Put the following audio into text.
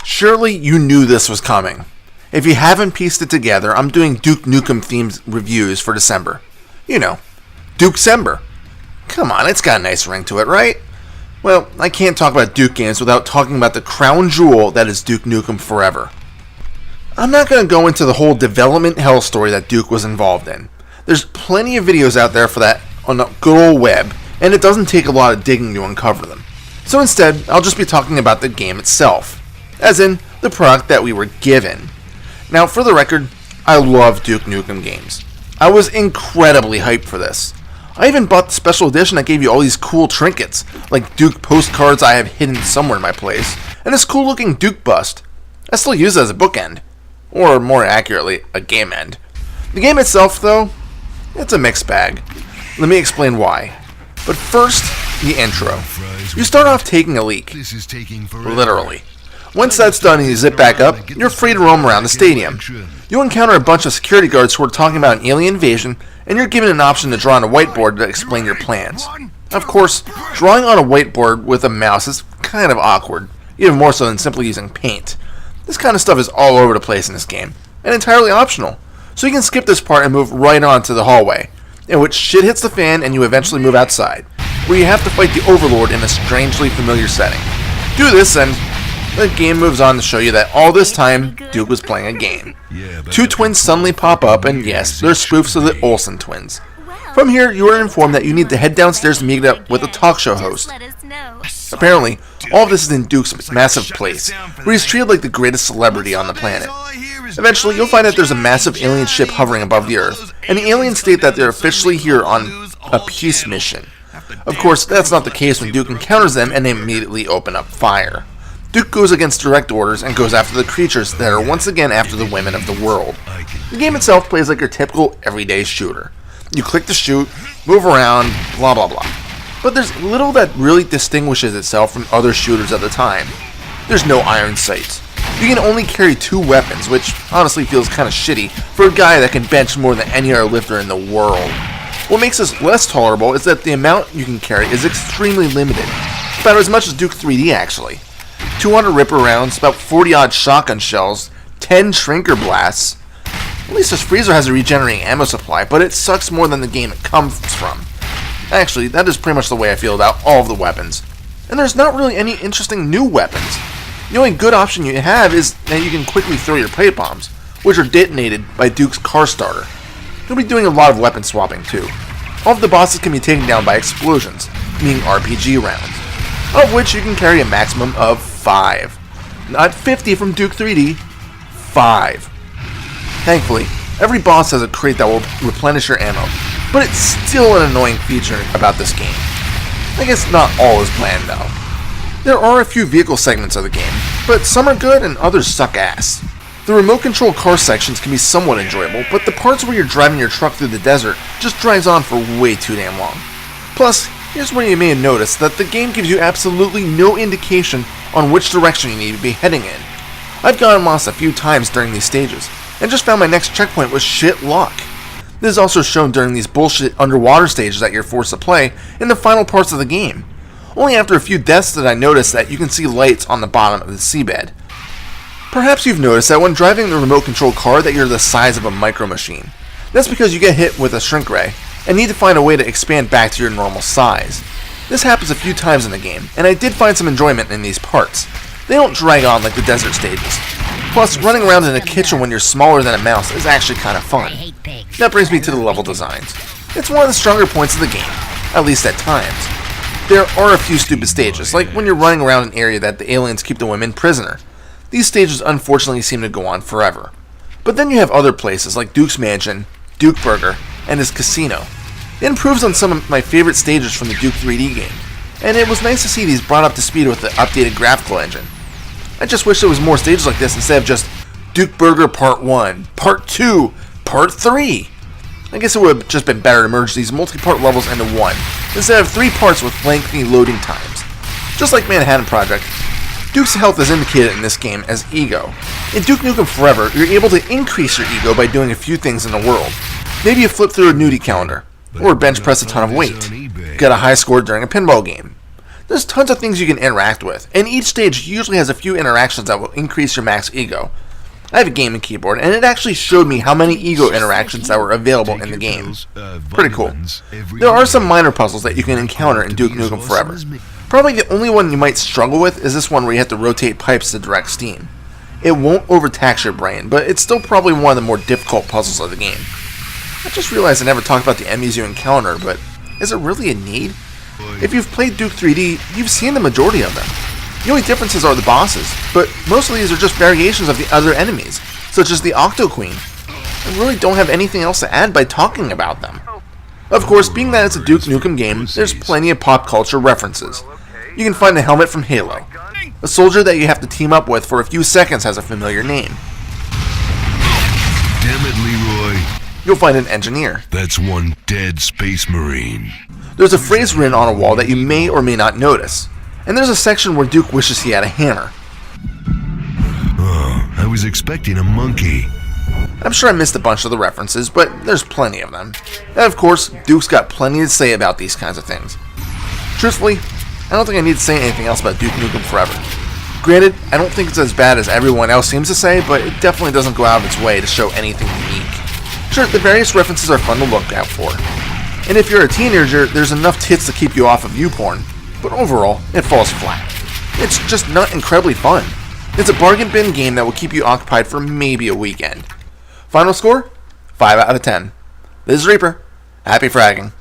Surely you knew this was coming. If you haven't pieced it together, I'm doing Duke Nukem themed reviews for December. You know, Duke-cember. Come on, it's got a nice ring to it, right? Well, I can't talk about Duke games without talking about the crown jewel that is Duke Nukem Forever. I'm not going to go into the whole development hell story that Duke was involved in. There's plenty of videos out there for that on the good old web, and it doesn't take a lot of digging to uncover them. So instead, I'll just be talking about the game itself. As in, the product that we were given. Now, for the record, I love Duke Nukem games. I was incredibly hyped for this. I even bought the special edition that gave you all these cool trinkets, like Duke postcards I have hidden somewhere in my place, and this cool looking Duke bust. I still use it as a bookend. Or more accurately, a game end. The game itself, though, it's a mixed bag. Let me explain why. But first, the intro. You start off taking a leak. Literally. Once that's done and you zip back up, you're free to roam around the stadium. You'll encounter a bunch of security guards who are talking about an alien invasion, and you're given an option to draw on a whiteboard to explain your plans. Of course, drawing on a whiteboard with a mouse is kind of awkward, even more so than simply using paint. This kind of stuff is all over the place in this game, and entirely optional, so you can skip this part and move right on to the hallway, in which shit hits the fan and you eventually move outside, where you have to fight the Overlord in a strangely familiar setting. Do this and the game moves on to show you that all this time, Duke was playing a game. Two twins suddenly pop up, and yes, they're spoofs of the Olsen twins. From here, you are informed that you need to head downstairs to meet up with a talk show host. Apparently, all of this is in Duke's massive place, where he's treated like the greatest celebrity on the planet. Eventually, you'll find that there's a massive alien ship hovering above the Earth, and the aliens state that they're officially here on a peace mission. Of course, that's not the case when Duke encounters them, and they immediately open up fire. Duke goes against direct orders and goes after the creatures that are once again after the women of the world. The game itself plays like your typical everyday shooter. You click to shoot, move around, blah blah blah. But there's little that really distinguishes itself from other shooters at the time. There's no iron sights. You can only carry 2 weapons, which honestly feels kind of shitty for a guy that can bench more than any other lifter in the world. What makes this less tolerable is that the amount you can carry is extremely limited. About as much as Duke 3D actually. 200 Ripper rounds, about 40 odd shotgun shells, 10 Shrinker blasts. At least this freezer has a regenerating ammo supply, but it sucks more than the game it comes from. Actually, that is pretty much the way I feel about all of the weapons. And there's not really any interesting new weapons. The only good option you have is that you can quickly throw your pipe bombs, which are detonated by Duke's car starter. You'll be doing a lot of weapon swapping too. All of the bosses can be taken down by explosions, meaning RPG rounds, of which you can carry a maximum of 5. Not 50 from Duke 3D, 5. Thankfully, every boss has a crate that will replenish your ammo, but it's still an annoying feature about this game. I guess not all is planned though. There are a few vehicle segments of the game, but some are good and others suck ass. The remote control car sections can be somewhat enjoyable, but the parts where you're driving your truck through the desert just drags on for way too damn long. Plus, here's where you may have noticed that the game gives you absolutely no indication on which direction you need to be heading in. I've gotten lost a few times during these stages, and just found my next checkpoint was shit luck. This is also shown during these bullshit underwater stages that you're forced to play in the final parts of the game. Only after a few deaths did I notice that you can see lights on the bottom of the seabed. Perhaps you've noticed that when driving the remote control car that you're the size of a micro machine. That's because you get hit with a shrink ray, and need to find a way to expand back to your normal size. This happens a few times in the game, and I did find some enjoyment in these parts. They don't drag on like the desert stages. Plus, running around in a kitchen when you're smaller than a mouse is actually kind of fun. That brings me to the level designs. It's one of the stronger points of the game, at least at times. There are a few stupid stages, like when you're running around an area that the aliens keep the women prisoner. These stages unfortunately seem to go on forever. But then you have other places like Duke's Mansion, Duke Burger, and his casino. It improves on some of my favorite stages from the Duke 3D game, and it was nice to see these brought up to speed with the updated graphical engine. I just wish there was more stages like this instead of just Duke Burger Part 1, Part 2, Part 3. I guess it would have just been better to merge these multi-part levels into one, instead of 3 parts with lengthy loading times. Just like Manhattan Project, Duke's health is indicated in this game as ego. In Duke Nukem Forever, you're able to increase your ego by doing a few things in the world. Maybe you flip through a nudie calendar, or bench press a ton of weight, get a high score during a pinball game. There's tons of things you can interact with, and each stage usually has a few interactions that will increase your max ego. I have a gaming keyboard, and it actually showed me how many ego interactions that were available in the game. Pretty cool. There are some minor puzzles that you can encounter in Duke Nukem Forever. Probably the only one you might struggle with is this one where you have to rotate pipes to direct steam. It won't overtax your brain, but it's still probably one of the more difficult puzzles of the game. I just realized I never talked about the enemies you encounter, but is it really a need? If you've played Duke 3D, you've seen the majority of them. The only differences are the bosses, but most of these are just variations of the other enemies, such as the Octo Queen. I really don't have anything else to add by talking about them. Of course, being that it's a Duke Nukem game, there's plenty of pop culture references. You can find the helmet from Halo. A soldier that you have to team up with for a few seconds has a familiar name. Damn it, Leroy. You'll find an engineer. That's one dead space marine. There's a phrase written on a wall that you may or may not notice. And there's a section where Duke wishes he had a hammer. Oh, I was expecting a monkey. I'm sure I missed a bunch of the references, but there's plenty of them. And of course, Duke's got plenty to say about these kinds of things. Truthfully, I don't think I need to say anything else about Duke Nukem Forever. Granted, I don't think it's as bad as everyone else seems to say, but it definitely doesn't go out of its way to show anything unique. Sure, the various references are fun to look out for. And if you're a teenager, there's enough tits to keep you off of YouPorn. But overall, it falls flat. It's just not incredibly fun. It's a bargain bin game that will keep you occupied for maybe a weekend. Final score? 5 out of 10. This is Reaper. Happy fragging.